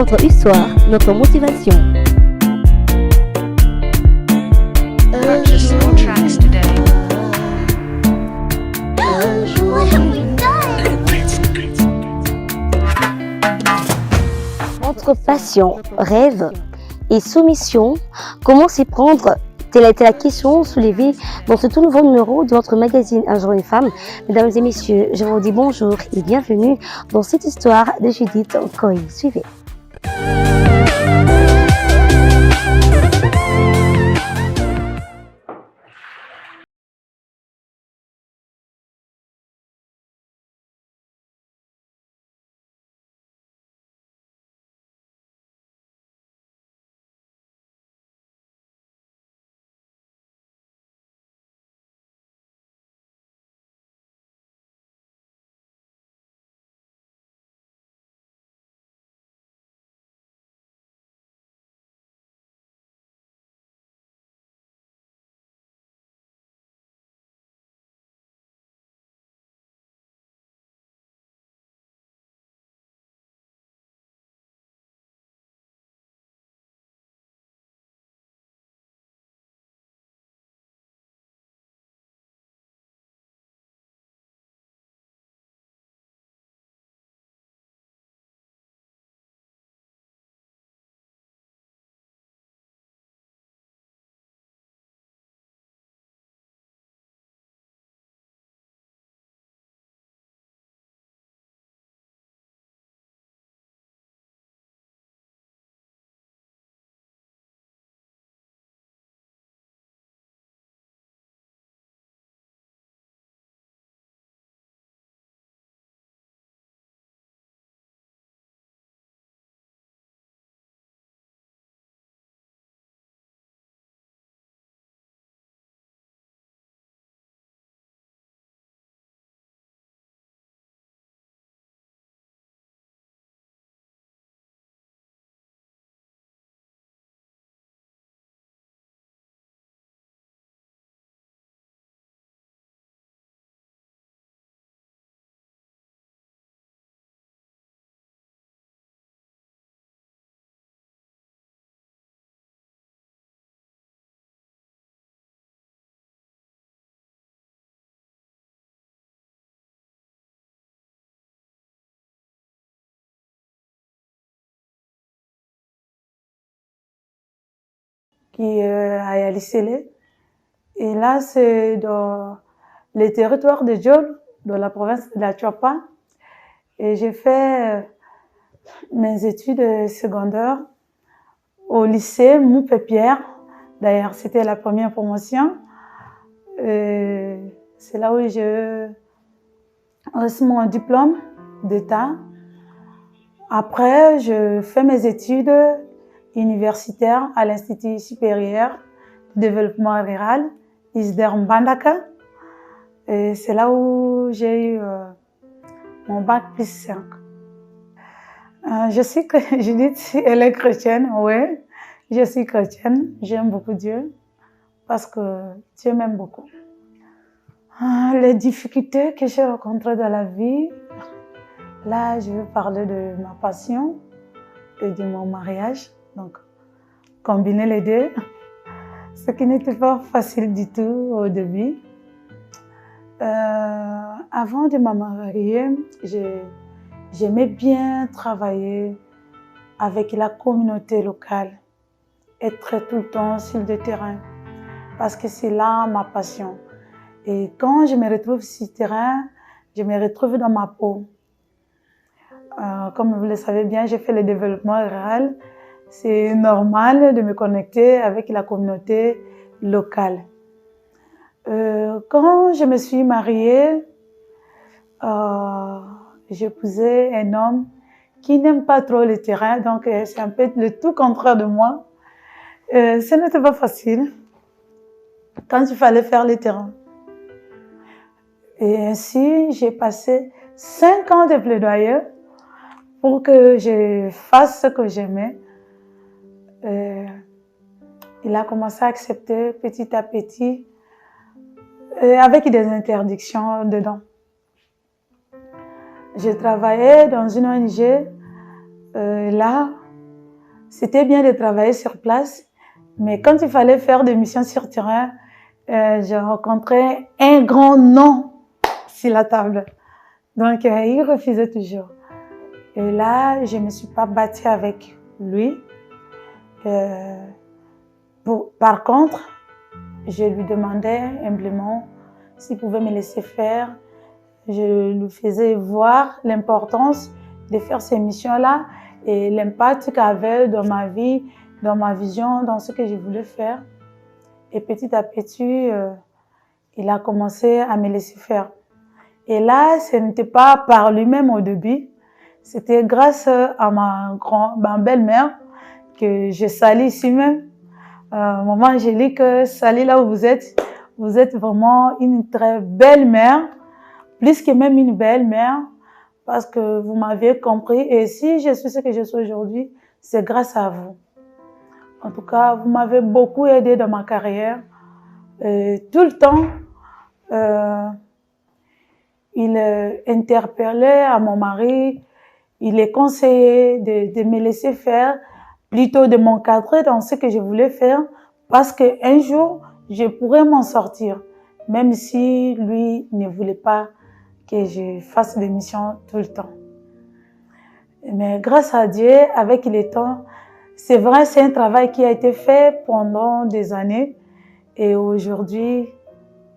Notre histoire, notre motivation. Purchase more tracks today. What have we done? Entre passion, rêve et soumission, comment s'y prendre? Telle a été la question soulevée dans ce tout nouveau numéro de votre magazine Un jour une femme. Mesdames et messieurs, je vous dis bonjour et bienvenue dans cette histoire de Judith Coy. Suivez. Qui est à Yalisele. Et là, c'est dans le territoire de Djol, dans la province de la Tchouapa. Et j'ai fait mes études secondaires au lycée Moupé-Pierre. D'ailleurs, c'était la première promotion. C'est là où j'ai reçu mon diplôme d'État. Après, je fais mes études universitaires à l'Institut supérieur de développement rural, ISDER Mbandaka. Et c'est là où j'ai eu mon bac plus 5. Je sais que Judith, elle est chrétienne, oui. Je suis chrétienne, j'aime beaucoup Dieu parce que Dieu m'aime beaucoup. Les difficultés que j'ai rencontrées dans la vie, là, je vais parler de ma passion et de mon mariage. Donc, combiner les deux, ce qui n'était pas facile du tout au début. Avant de me marier, j'aimais bien travailler avec la communauté locale, être tout le temps sur le terrain, parce que c'est là ma passion. Et quand je me retrouve sur le terrain, je me retrouve dans ma peau. Comme vous le savez bien, j'ai fait le développement rural. C'est normal de me connecter avec la communauté locale. Quand je me suis mariée, j'épousais un homme qui n'aime pas trop le terrain, donc c'est un peu le tout contraire de moi. Ce n'était pas facile quand il fallait faire le terrain. Et ainsi, j'ai passé 5 ans de plaidoyer pour que je fasse ce que j'aimais. Il a commencé à accepter petit à petit, avec des interdictions dedans. J'ai travaillé dans une ONG. Là, c'était bien de travailler sur place, mais quand il fallait faire des missions sur terrain, je rencontrais un grand non sur la table. Donc, il refusait toujours. Et là, je ne me suis pas battue avec lui. Par contre, je lui demandais humblement s'il pouvait me laisser faire. Je lui faisais voir l'importance de faire ces missions-là et l'impact qu'avait dans ma vie, dans ma vision, dans ce que je voulais faire. Et petit à petit, il a commencé à me laisser faire. Et là, ce n'était pas par lui-même au début, c'était grâce à ma belle-mère que je salue ici même. Maman Angélique, salut là où vous êtes vraiment une très belle mère, plus que même une belle mère, parce que vous m'avez compris. Et si je suis ce que je suis aujourd'hui, c'est grâce à vous. En tout cas, vous m'avez beaucoup aidé dans ma carrière. Tout le temps, il interpellait à mon mari, il est conseillé de me laisser faire, plutôt de m'encadrer dans ce que je voulais faire, parce qu'un jour, je pourrais m'en sortir, même si lui ne voulait pas que je fasse des missions tout le temps. Mais grâce à Dieu, avec le temps, c'est vrai, c'est un travail qui a été fait pendant des années, et aujourd'hui,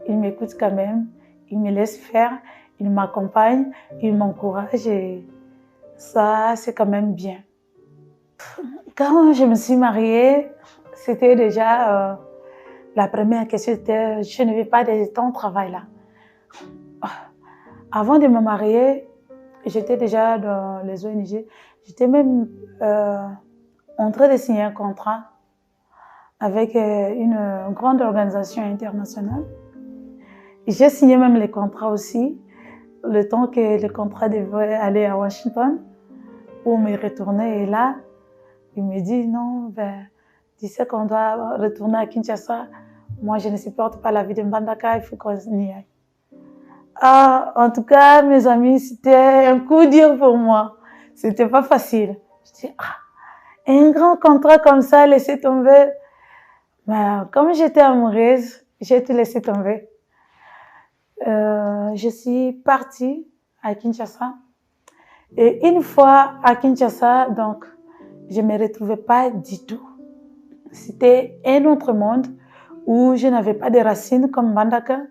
il m'écoute quand même, il me laisse faire, il m'accompagne, il m'encourage, et ça, c'est quand même bien. Quand je me suis mariée, c'était déjà la première question, c'était je ne vais pas de ton travail là. Avant de me marier, j'étais déjà dans les ONG. J'étais même en train de signer un contrat avec une grande organisation internationale. J'ai signé même les contrats aussi, le temps que le contrat devait aller à Washington pour me retourner. Et là, il me dit non, tu sais qu'on doit retourner à Kinshasa. Moi, je ne supporte pas la vie de Mbandaka, il faut qu'on y aille. En tout cas, mes amis, c'était un coup dur pour moi. C'était pas facile. Je dis, un grand contrat comme ça, laisser tomber. Mais comme j'étais amoureuse, j'ai tout laissé tomber. Je suis partie à Kinshasa. Et une fois à Kinshasa, donc, je ne me retrouvais pas du tout. C'était un autre monde où je n'avais pas de racines comme Mbandaka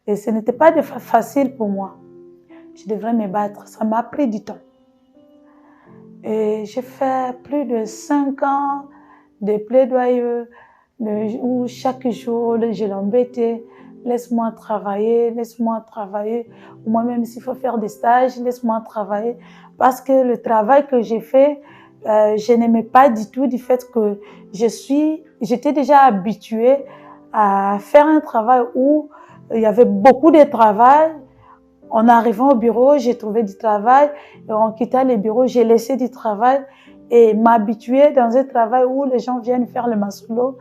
et ce n'était pas facile pour moi. Je devrais me battre. Ça m'a pris du temps. Et j'ai fait plus de 5 ans de plaidoyer où chaque jour je l'embêtais. Laisse-moi travailler, laisse-moi travailler. Moi-même, s'il faut faire des stages, laisse-moi travailler. Parce que le travail que j'ai fait, je n'aimais pas du tout du fait que j'étais déjà habituée à faire un travail où il y avait beaucoup de travail. En arrivant au bureau, j'ai trouvé du travail. Et en quittant le bureau, j'ai laissé du travail et m'habituer dans un travail où les gens viennent faire le masolo.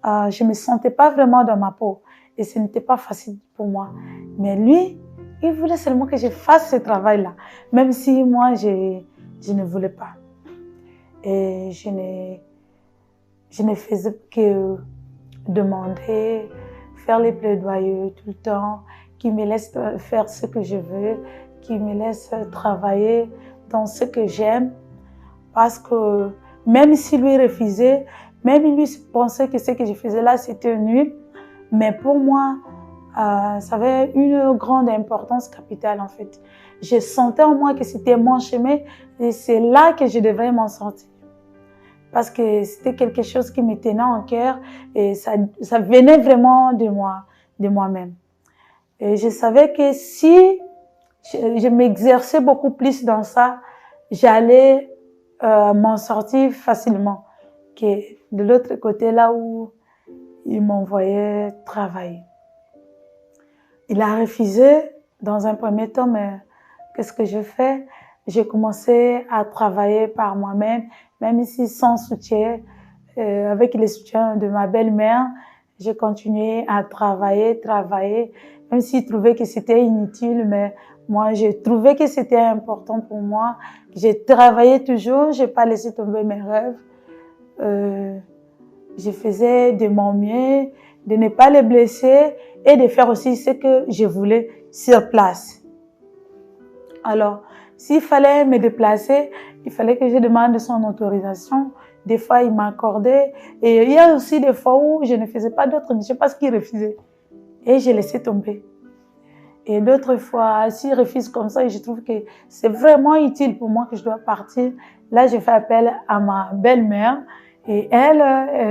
Je me sentais pas vraiment dans ma peau et ce n'était pas facile pour moi. Mais lui, il voulait seulement que je fasse ce travail-là, même si moi, je ne voulais pas. Et je ne faisais que demander, faire les plaidoyers tout le temps, qui me laisse faire ce que je veux, qui me laisse travailler dans ce que j'aime. Parce que même si lui refusait, même lui pensait que ce que je faisais là, c'était nul. Mais pour moi, ça avait une grande importance capitale en fait. Je sentais en moi que c'était mon chemin et c'est là que je devrais m'en sortir. Parce que c'était quelque chose qui me tenait en cœur et ça venait vraiment de moi, de moi-même. Et je savais que si je m'exerçais beaucoup plus dans ça, j'allais m'en sortir facilement que de l'autre côté, là où il m'envoyait travailler. Il a refusé dans un premier temps, mais qu'est-ce que je fais? J'ai commencé à travailler par moi-même, même si sans soutien, avec le soutien de ma belle-mère, j'ai continué à travailler, même s'il trouvait que c'était inutile, mais moi, j'ai trouvé que c'était important pour moi. J'ai travaillé toujours, j'ai pas laissé tomber mes rêves. je faisais de mon mieux, de ne pas les blesser et de faire aussi ce que je voulais sur place. Alors, s'il fallait me déplacer, il fallait que je demande son autorisation. Des fois, il m'accordait. Et il y a aussi des fois où je ne faisais pas d'autres missions parce qu'il refusait. Et je laissais tomber. Et d'autres fois, s'il refuse comme ça, et je trouve que c'est vraiment utile pour moi que je dois partir, là, je fais appel à ma belle-mère. Et elle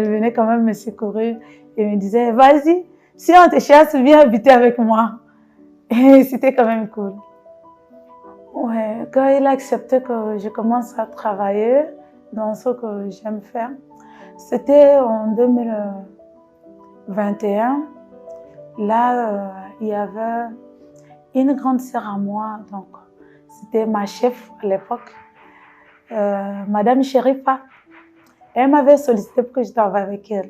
venait quand même me secourir et me disait, vas-y, si on te chasse, viens habiter avec moi. Et c'était quand même cool. Ouais, quand il a accepté que je commence à travailler dans ce que j'aime faire, c'était en 2021. Là, il y avait une grande sœur à moi, donc c'était ma chef à l'époque, Madame Chérifa. Elle m'avait sollicité pour que je travaille avec elle.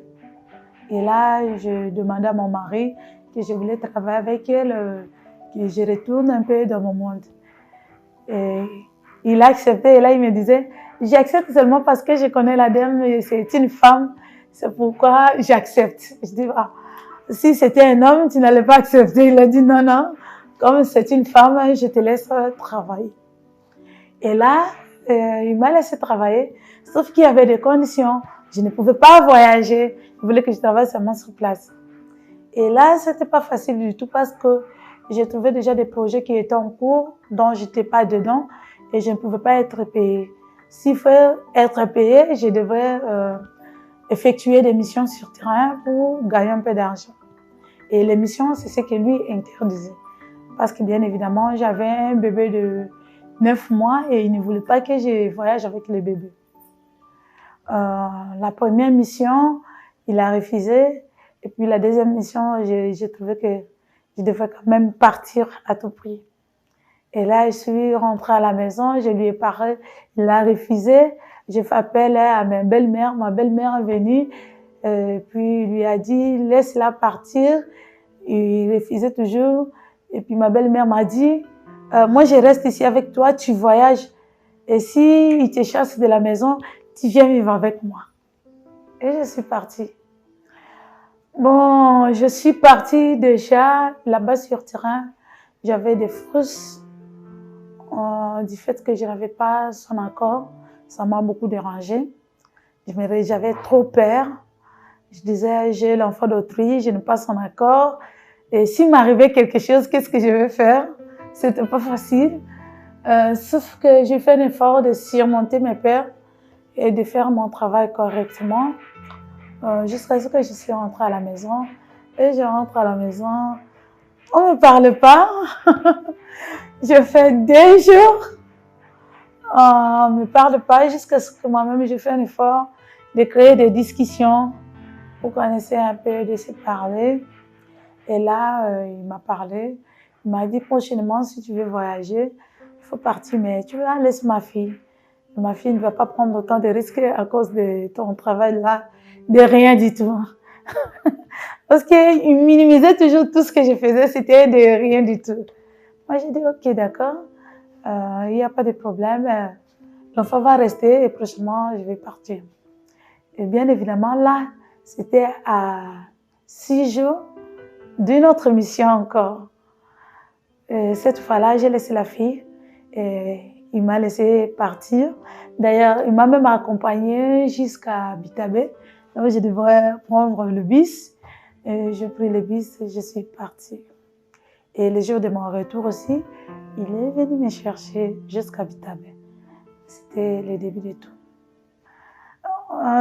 Et là, je demandais à mon mari que je voulais travailler avec elle, que je retourne un peu dans mon monde. Et il a accepté et là, il me disait, j'accepte seulement parce que je connais la dame et c'est une femme, c'est pourquoi j'accepte. Je dis, ah, si c'était un homme, tu n'allais pas accepter. Il a dit, non, non, comme c'est une femme, je te laisse travailler. Et là, il m'a laissé travailler, sauf qu'il y avait des conditions. Je ne pouvais pas voyager. Il voulait que je travaille seulement sur place. Et là, c'était pas facile du tout parce que j'ai trouvé déjà des projets qui étaient en cours, dont j'étais pas dedans et je ne pouvais pas être payée. S'il faut être payée, je devrais effectuer des missions sur terrain pour gagner un peu d'argent. Et les missions, c'est ce que lui interdisait. Parce que bien évidemment, j'avais un bébé de 9 mois et il ne voulait pas que je voyage avec le bébé. La première mission, il a refusé. Et puis la deuxième mission, j'ai trouvé que je devais quand même partir à tout prix. Et là, je suis rentrée à la maison, je lui ai parlé, il a refusé. J'ai fait appel à ma belle-mère est venue, puis il lui a dit, laisse-la partir. Il refusait toujours. Et puis ma belle-mère m'a dit, moi je reste ici avec toi, tu voyages. Et si il te chasse de la maison, tu viens vivre avec moi. Et je suis partie. Bon, je suis partie déjà là-bas sur terrain. J'avais des frustres du fait que je n'avais pas son accord. Ça m'a beaucoup dérangée. J'avais trop peur. Je disais, j'ai l'enfant d'autrui, je n'ai pas son accord. Et s'il m'arrivait quelque chose, qu'est-ce que je vais faire? C'était pas facile. Sauf que j'ai fait un effort de surmonter mes peurs et de faire mon travail correctement. Jusqu'à ce que je suis rentrée à la maison. Et je rentre à la maison, on ne me parle pas. Je fais 2 jours, on ne me parle pas jusqu'à ce que moi-même je fais un effort de créer des discussions pour qu'on essaie un peu de se parler. Et là, il m'a parlé, il m'a dit prochainement si tu veux voyager, il faut partir, mais tu vois, laisse ma fille. Ma fille ne va pas prendre autant de risques à cause de ton travail là, de rien du tout. Parce qu'il minimisait toujours tout ce que je faisais, c'était de rien du tout. Moi, j'ai dit, ok, d'accord, il n'y a pas de problème, l'enfant va rester et prochainement, je vais partir. Et bien évidemment, là, c'était à 6 jours d'une autre mission encore. Et cette fois-là, j'ai laissé la fille et il m'a laissé partir. D'ailleurs, il m'a même accompagnée jusqu'à Bitabé. Donc, je devrais prendre le bus. Et j'ai pris le bus et je suis partie. Et le jour de mon retour aussi, il est venu me chercher jusqu'à Bitabé. C'était le début de tout.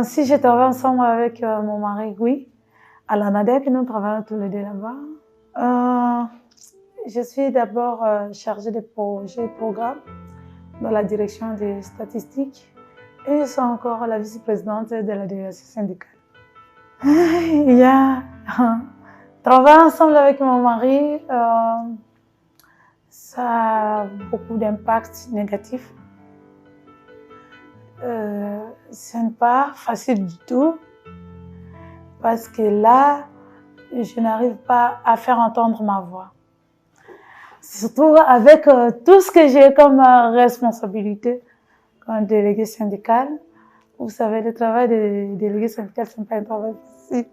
Si je travaille ensemble avec mon mari, oui. À l'ANADEC, nous travaillons tous les deux là-bas. Je suis d'abord chargée de projets et programmes dans la direction des statistiques et je suis encore la vice-présidente de la délégation syndicale. Il y a travailler ensemble avec mon mari, ça a beaucoup d'impact négatif. Ce n'est pas facile du tout parce que là, je n'arrive pas à faire entendre ma voix. Surtout avec tout ce que j'ai comme responsabilité comme déléguée syndicale. Vous savez, le travail de délégué syndical, ce n'est pas un travail facile.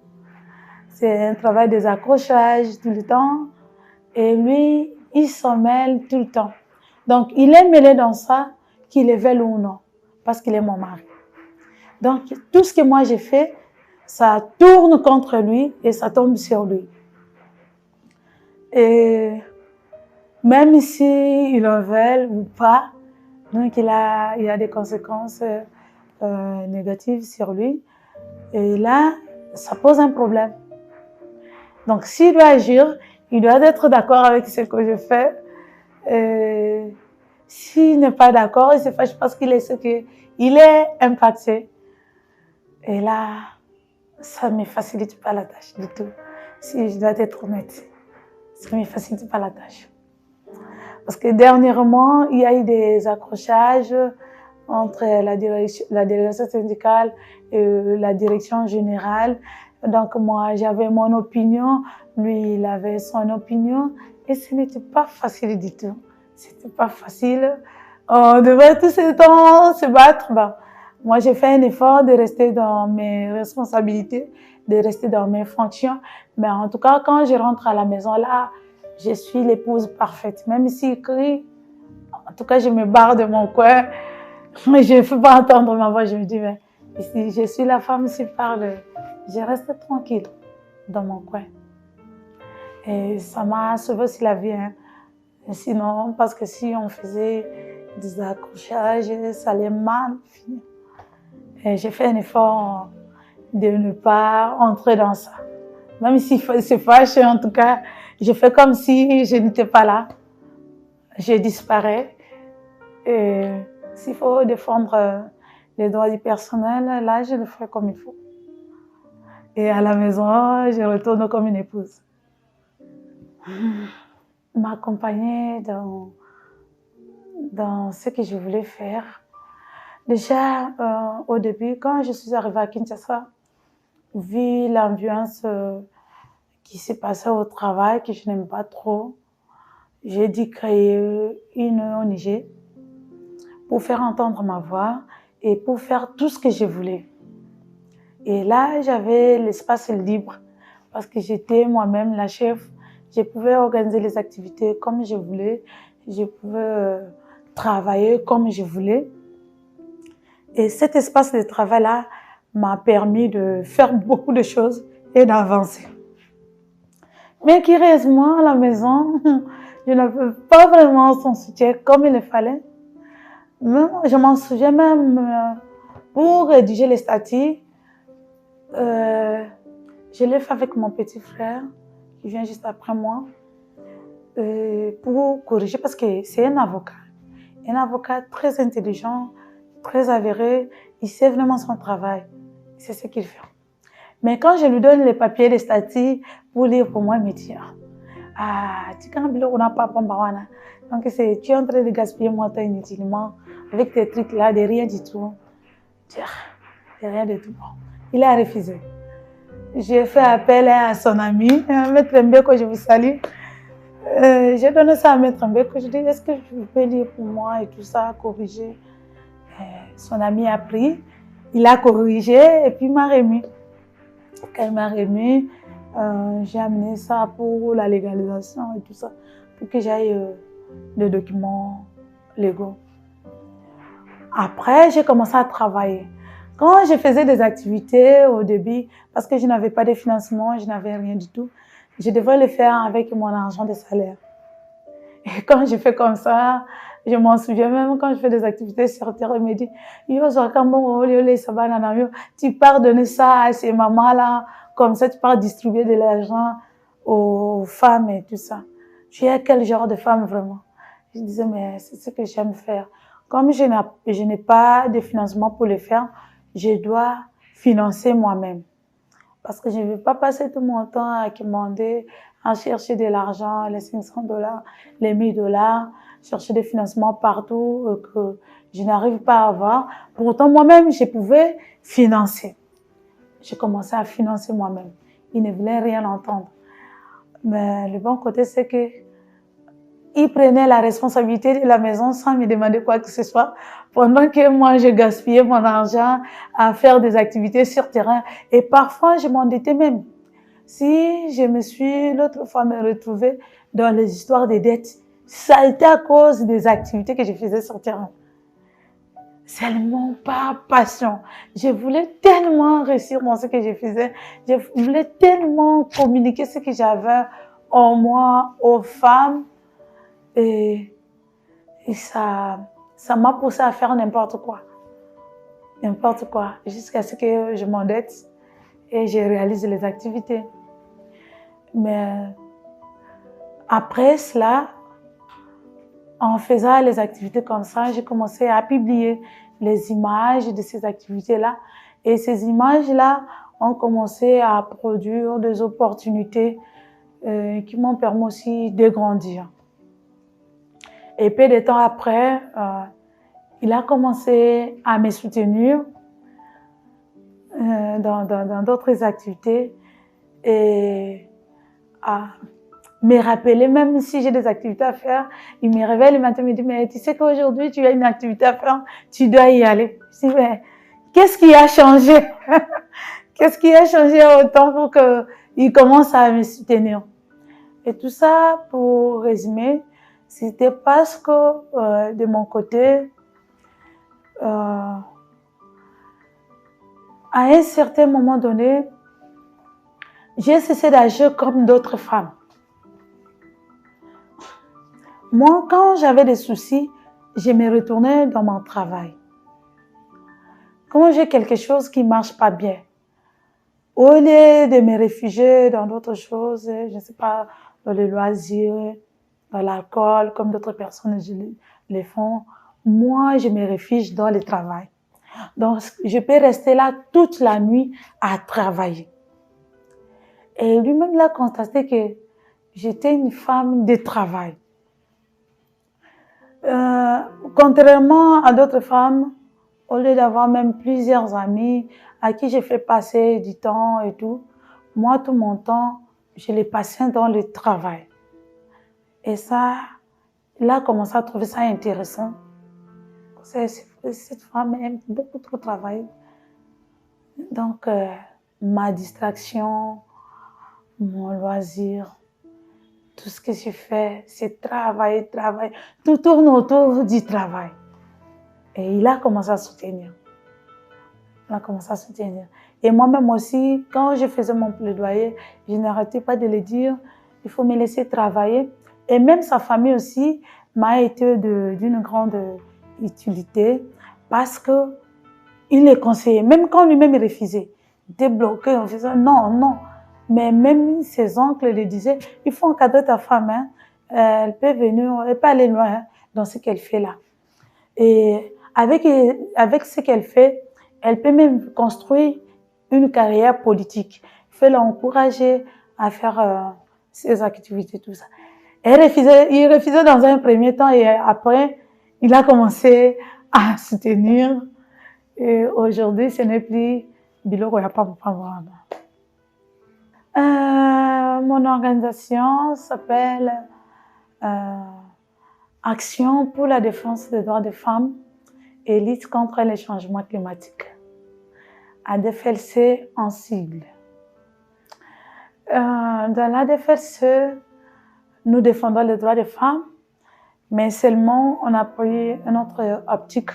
C'est un travail des accrochages tout le temps. Et lui, il s'en mêle tout le temps. Donc, il est mêlé dans ça, qu'il le veuille ou non, parce qu'il est mon mari. Donc, tout ce que moi j'ai fait, ça tourne contre lui et ça tombe sur lui. Et même si il en veut ou pas, donc il y a des conséquences négatives sur lui. Et là, ça pose un problème. Donc, s'il doit agir, il doit être d'accord avec ce que je fais. S'il n'est pas d'accord, il se fâche parce qu'il est impacté. Et là, ça ne me facilite pas la tâche du tout. Si je dois être honnête, ça ne me facilite pas la tâche. Parce que dernièrement, il y a eu des accrochages entre la délégation syndicale et la direction générale. Donc moi, j'avais mon opinion, lui, il avait son opinion. Et ce n'était pas facile du tout. C'était pas facile. On devait tout ce temps se battre. Ben, moi, j'ai fait un effort de rester dans mes responsabilités, de rester dans mes fonctions. Mais en tout cas, quand je rentre à la maison, là, je suis l'épouse parfaite. Même s'il crie, en tout cas, je me barre de mon coin. Mais je ne peux pas entendre ma voix. Je me dis, mais ici, je suis la femme qui parle. Je reste tranquille dans mon coin. Et ça m'a sauvé aussi la vie. Hein. Sinon, parce que si on faisait des accrochages, ça allait mal finir. Et j'ai fait un effort de ne pas entrer dans ça. Même s'il se fâche, en tout cas, je fais comme si je n'étais pas là. Je disparais. Et s'il faut défendre les droits du personnel, là, je le ferai comme il faut. Et à la maison, je retourne comme une épouse. M'accompagner dans ce que je voulais faire. Déjà, au début, quand je suis arrivée à Kinshasa, vu l'ambiance qui s'est passée au travail, que je n'aime pas trop, j'ai dû créer une ONG pour faire entendre ma voix et pour faire tout ce que je voulais. Et là, j'avais l'espace libre parce que j'étais moi-même la chef. Je pouvais organiser les activités comme je voulais. Je pouvais travailler comme je voulais. Et cet espace de travail-là m'a permis de faire beaucoup de choses et d'avancer. Mais curieusement, à la maison, je n'avais pas vraiment son soutien comme il le fallait. Mais je m'en souviens même pour rédiger les statuts. Je l'ai fait avec mon petit frère qui vient juste après moi pour corriger parce que c'est un avocat très intelligent, très avéré, il sait vraiment son travail, c'est ce qu'il fait. Mais quand je lui donne les papiers, les statuts pour lire pour moi, il me dit tu n'as pas pambawana. Donc tu es en train de gaspiller mon temps inutilement avec tes trucs là, de rien du tout. De rien du tout. Il a refusé. J'ai fait appel à son ami, Maître Mbeko, je vous salue. J'ai donné ça à Maître Mbeko, je lui ai dit, est-ce que je peux lire pour moi et tout ça, corriger. Son ami a pris, il a corrigé et puis il m'a remis. Quand il m'a remis, j'ai amené ça pour la légalisation et tout ça, pour que j'aille les documents légaux. Après, j'ai commencé à travailler. Quand je faisais des activités au début, parce que je n'avais pas de financement, je n'avais rien du tout, je devais le faire avec mon argent de salaire. Et quand je fais comme ça, je m'en souviens même quand je fais des activités sur terre, il me dit, tu pars donner ça à ces mamans-là, comme ça tu pars distribuer de l'argent aux femmes et tout ça. Tu es quel genre de femme vraiment? Je disais, mais c'est ce que j'aime faire. Comme je n'ai pas de financement pour le faire, je dois financer moi-même. Parce que je ne veux pas passer tout mon temps à demander, à chercher de l'argent, les $500, les $1000, chercher des financements partout que je n'arrive pas à avoir. Pourtant, moi-même, je pouvais financer. J'ai commencé à financer moi-même. Ils ne voulaient rien entendre. Mais le bon côté, c'est que il prenait la responsabilité de la maison sans me demander quoi que ce soit, pendant que moi, je gaspillais mon argent à faire des activités sur terrain. Et parfois, je m'endettais même. Si je me suis l'autre fois me retrouvée dans les histoires des dettes, ça a été à cause des activités que je faisais sur terrain. Seulement par passion. Je voulais tellement réussir dans ce que je faisais. Je voulais tellement communiquer ce que j'avais en moi aux femmes. Et ça m'a poussé à faire n'importe quoi. N'importe quoi. Jusqu'à ce que je m'endette et je réalise les activités. Mais après cela, en faisant les activités comme ça, j'ai commencé à publier les images de ces activités-là. Et ces images-là ont commencé à produire des opportunités qui m'ont permis aussi de grandir. Et peu de temps après, il a commencé à me soutenir dans d'autres activités et à me rappeler, même si j'ai des activités à faire, il me réveille le matin et me dit, mais tu sais qu'aujourd'hui, tu as une activité à faire, tu dois y aller. Je dis, mais qu'est-ce qui a changé? Qu'est-ce qui a changé autant pour qu'il commence à me soutenir? Et tout ça, pour résumer, c'était parce que de mon côté, à un certain moment donné, j'ai cessé d'agir comme d'autres femmes. Moi, quand j'avais des soucis, je me retournais dans mon travail. Quand j'ai quelque chose qui ne marche pas bien, au lieu de me réfugier dans d'autres choses, je ne sais pas, dans les loisirs, dans l'alcool, comme d'autres personnes le font, moi, je me réfugie dans le travail. Donc, je peux rester là toute la nuit à travailler. Et lui-même l'a constaté que j'étais une femme de travail. Contrairement à d'autres femmes, au lieu d'avoir même plusieurs amis à qui j'ai fait passer du temps et tout, moi, tout mon temps, je l'ai passé dans le travail. Et ça, il a commencé à trouver ça intéressant. Cette femme aime beaucoup trop travailler. Donc, ma distraction, mon loisir, tout ce que je fais, c'est travailler, travailler. Tout tourne autour du travail. Et il a commencé à soutenir. Il a commencé à soutenir. Et moi-même aussi, quand je faisais mon plaidoyer, je n'arrêtais pas de le dire, il faut me laisser travailler. Et même sa famille aussi m'a été d'une grande utilité parce que il les conseillait. Même quand lui-même il refusait, il était bloqué, on faisait non, non. Mais même ses oncles lui disaient, il faut encadrer ta femme, hein. Elle peut venir, elle peut aller loin hein, dans ce qu'elle fait là. Et avec ce qu'elle fait, elle peut même construire une carrière politique. Il faut l'encourager à faire ses activités, tout ça. Il refusait dans un premier temps et après, il a commencé à soutenir. Et aujourd'hui, ce n'est plus Biloko Yapam Pamwana. Mon organisation s'appelle Action pour la défense des droits des femmes et lutte contre les changements climatiques. ADFLC en sigle. Dans l'ADFLC, nous défendons les droits des femmes, mais seulement on a pris une autre optique.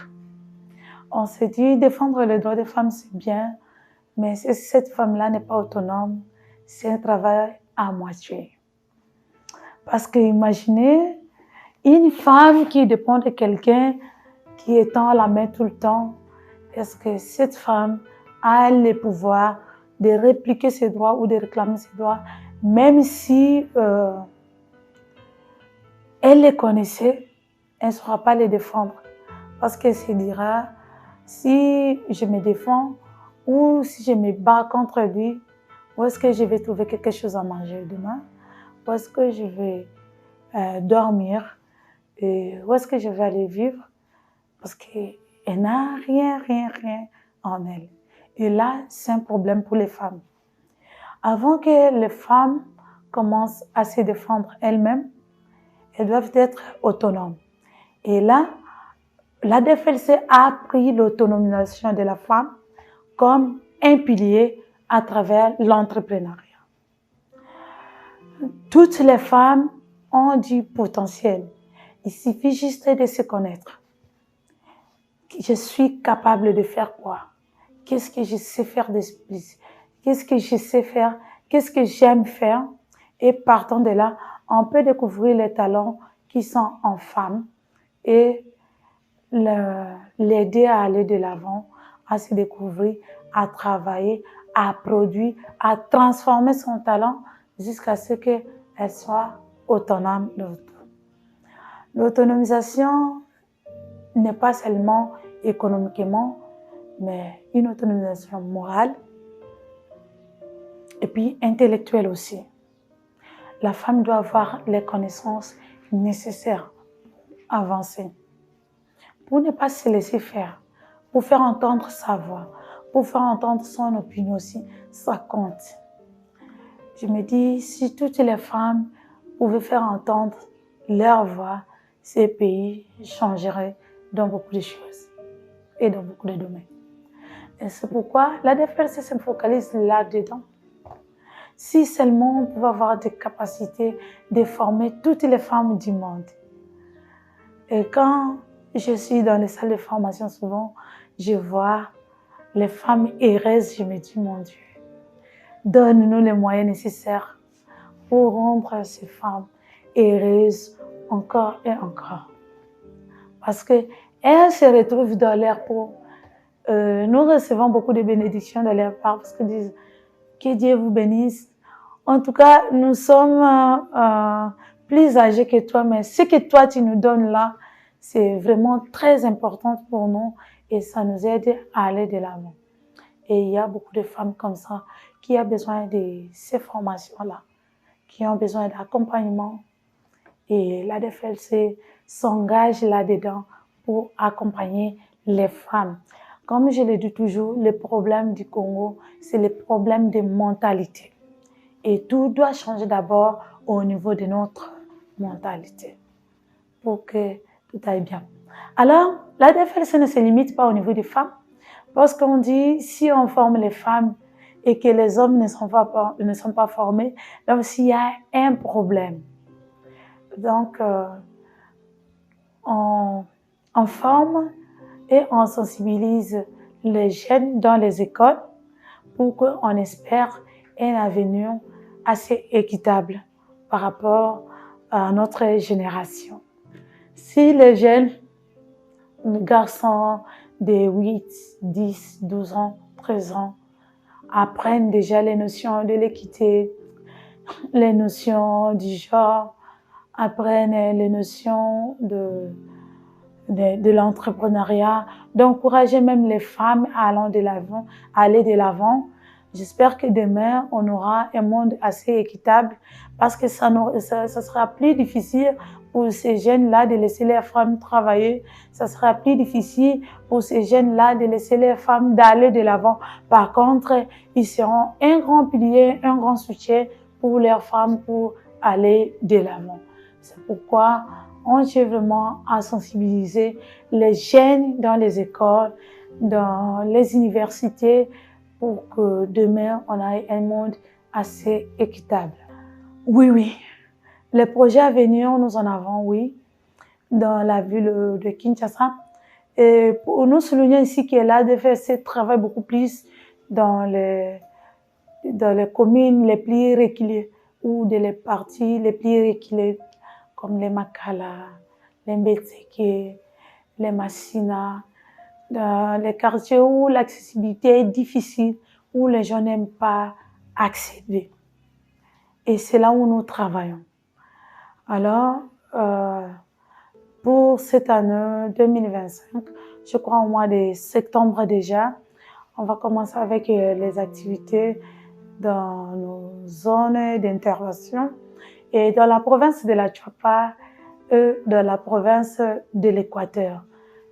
On s'est dit, défendre les droits des femmes, c'est bien, mais si cette femme-là n'est pas autonome, c'est un travail à moitié. Parce que imaginez une femme qui dépend de quelqu'un qui étend la main tout le temps. Est-ce que cette femme a le pouvoir de répliquer ses droits ou de réclamer ses droits, même si elle les connaissait, elle ne saura pas les défendre. Parce qu'elle se dira, si je me défends ou si je me bats contre lui, où est-ce que je vais trouver quelque chose à manger demain? Où est-ce que je vais dormir? Et où est-ce que je vais aller vivre? Parce qu'elle n'a rien en elle. Et là, c'est un problème pour les femmes. Avant que les femmes commencent à se défendre elles-mêmes, elles doivent être autonomes. Et là, l'ADFLC a pris l'autonomisation de la femme comme un pilier à travers l'entrepreneuriat. Toutes les femmes ont du potentiel. Il suffit juste de se connaître. Je suis capable de faire quoi? Qu'est-ce que je sais faire de plus? Qu'est-ce que je sais faire? Qu'est-ce que j'aime faire? Et partant de là, on peut découvrir les talents qui sont en femme et l'aider à aller de l'avant, à se découvrir, à travailler, à produire, à transformer son talent jusqu'à ce qu'elle soit autonome de tout. L'autonomisation n'est pas seulement économiquement, mais une autonomisation morale et puis intellectuelle aussi. La femme doit avoir les connaissances nécessaires pour avancer, pour ne pas se laisser faire, pour faire entendre sa voix, pour faire entendre son opinion aussi, ça compte. Je me dis, si toutes les femmes pouvaient faire entendre leur voix, ces pays changeraient dans beaucoup de choses et dans beaucoup de domaines. Et c'est pourquoi l'ADFLC se focalise là-dedans. Si seulement on pouvait avoir des capacités de former toutes les femmes du monde. Et quand je suis dans les salles de formation, souvent, je vois les femmes heureuses, je me dis, mon Dieu, donne-nous les moyens nécessaires pour rendre ces femmes heureuses encore et encore. Parce qu'elles se retrouvent dans leur peau. Nous recevons beaucoup de bénédictions de leur part parce qu'ils disent que Dieu vous bénisse. En tout cas, nous sommes plus âgés que toi, mais ce que toi tu nous donnes là, c'est vraiment très important pour nous et ça nous aide à aller de l'avant. Et il y a beaucoup de femmes comme ça qui ont besoin de ces formations-là, qui ont besoin d'accompagnement. Et l'ADFLC s'engage là-dedans pour accompagner les femmes. Comme je le dis toujours, le problème du Congo, c'est le problème de mentalité. Et tout doit changer d'abord au niveau de notre mentalité pour que tout aille bien. Alors, l'ADFLC ne se limite pas au niveau des femmes parce qu'on dit si on forme les femmes et que les hommes ne sont pas formés, donc s'il y a un problème. Donc, on forme et on sensibilise les jeunes dans les écoles pour qu'on espère un avenir assez équitable par rapport à notre génération. Si les jeunes garçons de 8, 10, 12 ans, 13 ans apprennent déjà les notions de l'équité, les notions du genre, apprennent les notions de l'entrepreneuriat, d'encourager même les femmes à aller de l'avant. J'espère que demain, on aura un monde assez équitable parce que ça sera plus difficile pour ces jeunes-là de laisser les femmes travailler. Ça sera plus difficile pour ces jeunes-là de laisser les femmes d'aller de l'avant. Par contre, ils seront un grand pilier, un grand soutien pour leurs femmes pour aller de l'avant. C'est pourquoi on cherche vraiment à sensibiliser les jeunes dans les écoles, dans les universités, pour que demain, on ait un monde assez équitable. Oui. Les projets à venir, nous en avons, oui, dans la ville de Kinshasa. Et pour nous souligner ici que l'ADFLC travaille beaucoup plus dans les communes les plus reculées ou dans les parties les plus reculées, comme les Makala, les Mbetseke, les Massina, dans les quartiers où l'accessibilité est difficile, où les gens n'aiment pas accéder. Et c'est là où nous travaillons. Alors, pour cette année 2025, je crois au mois de septembre déjà, on va commencer avec les activités dans nos zones d'intervention et dans la province de la Tchouapa et dans la province de l'Équateur.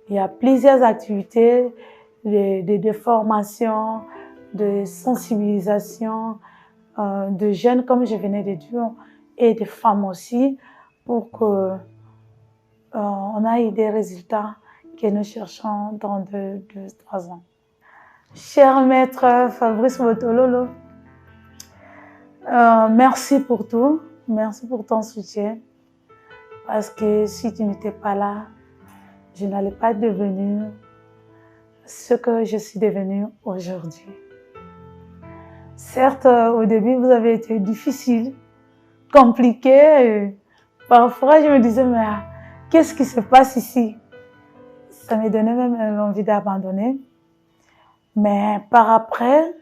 Il y a plusieurs activités de formation, de sensibilisation de jeunes, comme je venais de dire, et de femmes aussi, pour que on ait des résultats que nous cherchons dans 2-3 ans. Cher maître Fabrice Motololo, merci pour tout, merci pour ton soutien, parce que si tu n'étais pas là, je n'allais pas devenir ce que je suis devenue aujourd'hui. Certes, au début, vous avez été difficile, compliqué. Parfois, je me disais, mais qu'est-ce qui se passe ici? Ça me donnait même envie d'abandonner. Mais par après,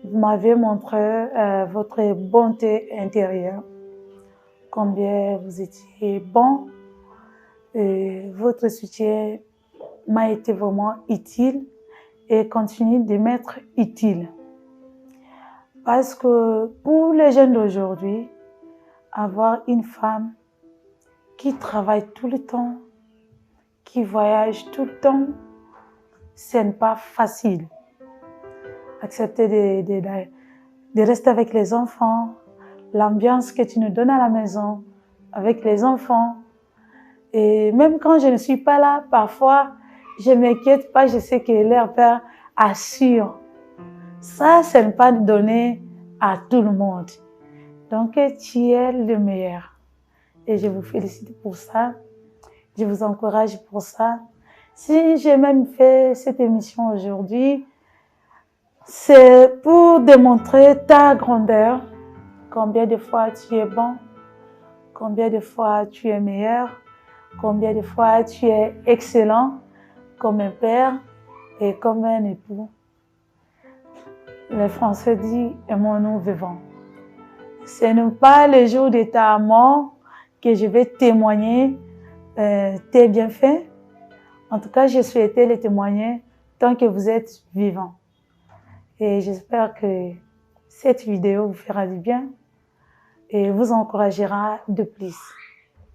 vous m'avez montré votre bonté intérieure, combien vous étiez bon. Et votre soutien m'a été vraiment utile et continue de m'être utile. Parce que pour les jeunes d'aujourd'hui, avoir une femme qui travaille tout le temps, qui voyage tout le temps, ce n'est pas facile. Accepter de rester avec les enfants, l'ambiance que tu nous donnes à la maison, avec les enfants. Et même quand je ne suis pas là, parfois, je ne m'inquiète pas, je sais que leur père assure. Ça, ce n'est pas donné à tout le monde. Donc, tu es le meilleur. Et je vous félicite pour ça. Je vous encourage pour ça. Si j'ai même fait cette émission aujourd'hui, c'est pour démontrer ta grandeur. Combien de fois tu es bon, combien de fois tu es meilleur, combien de fois tu es excellent comme un père et comme un époux. Le Français dit « aimons-nous vivants ». Ce n'est pas le jour de ta mort que je vais témoigner tes bienfaits. En tout cas, je souhaitais les témoigner tant que vous êtes vivants. Et j'espère que cette vidéo vous fera du bien et vous encouragera de plus.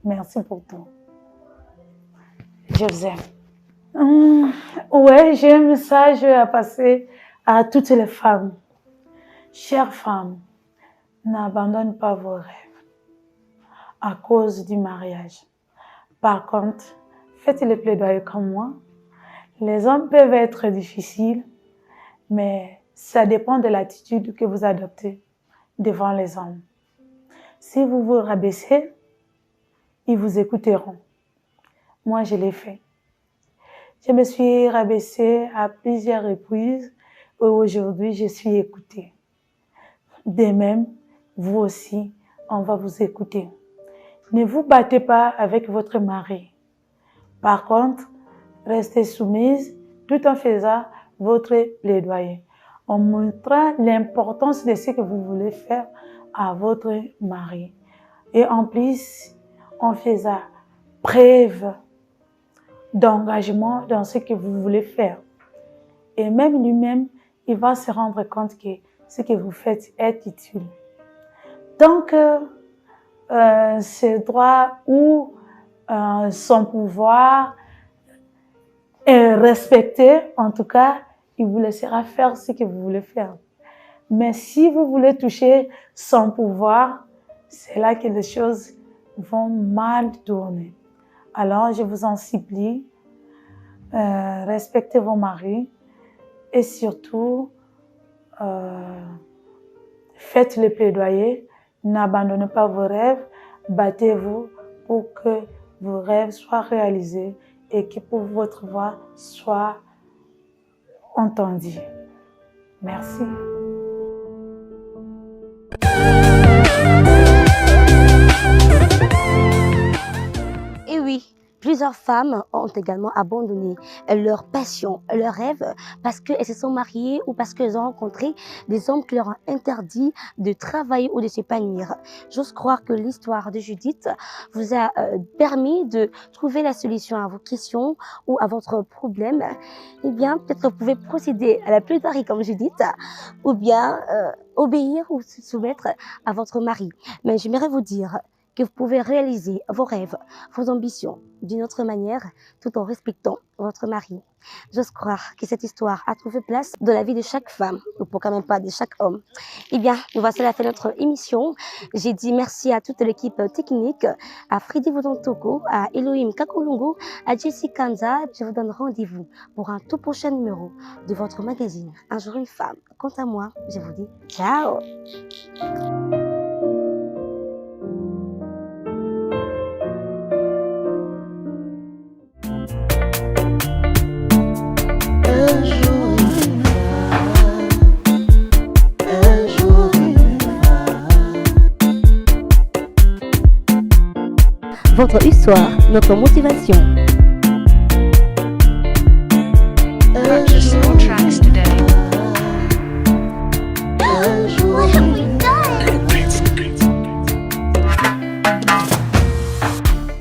Merci pour tout. Je vous aime. Ouais, j'ai un message à passer à toutes les femmes. Chères femmes, n'abandonnez pas vos rêves à cause du mariage. Par contre, faites le plaidoyer comme moi. Les hommes peuvent être difficiles, mais ça dépend de l'attitude que vous adoptez devant les hommes. Si vous vous rabaissez, ils vous écouteront. Moi, je l'ai fait. Je me suis rabaissée à plusieurs reprises et aujourd'hui, je suis écoutée. De même, vous aussi, on va vous écouter. Ne vous battez pas avec votre mari. Par contre, restez soumise tout en faisant votre plaidoyer. On montrera l'importance de ce que vous voulez faire à votre mari. Et en plus, on faisait preuve d'engagement dans ce que vous voulez faire. Et même lui-même, il va se rendre compte que ce que vous faites est utile. Donc, ses droits ou son pouvoir est respecté, en tout cas, il vous laissera faire ce que vous voulez faire. Mais si vous voulez toucher son pouvoir, c'est là que les choses vont mal tourner. Alors, je vous en supplie, respectez vos maris et surtout, faites le plaidoyer, n'abandonnez pas vos rêves, battez-vous pour que vos rêves soient réalisés et que pour votre voix soit entendue. Merci. Et oui, plusieurs femmes ont également abandonné leur passion, leurs rêves, parce qu'elles se sont mariées ou parce qu'elles ont rencontré des hommes qui leur ont interdit de travailler ou de s'épanouir. J'ose croire que l'histoire de Judith vous a permis de trouver la solution à vos questions ou à votre problème. Eh bien, peut-être que vous pouvez procéder à la plaidoirie comme Judith, ou bien obéir ou se soumettre à votre mari. Mais j'aimerais vous dire que vous pouvez réaliser vos rêves, vos ambitions d'une autre manière, tout en respectant votre mari. J'ose croire que cette histoire a trouvé place dans la vie de chaque femme, ou pourquoi même pas de chaque homme. Eh bien, nous voici à la fin de notre émission. J'ai dit merci à toute l'équipe technique, à Freddy Vodantoko, à Elohim Kakolungu, à Jessie Kanza. Je vous donne rendez-vous pour un tout prochain numéro de votre magazine Un jour une femme. Quant à moi, je vous dis ciao. Un jour une femme, un jour une femme. Votre histoire, notre motivation.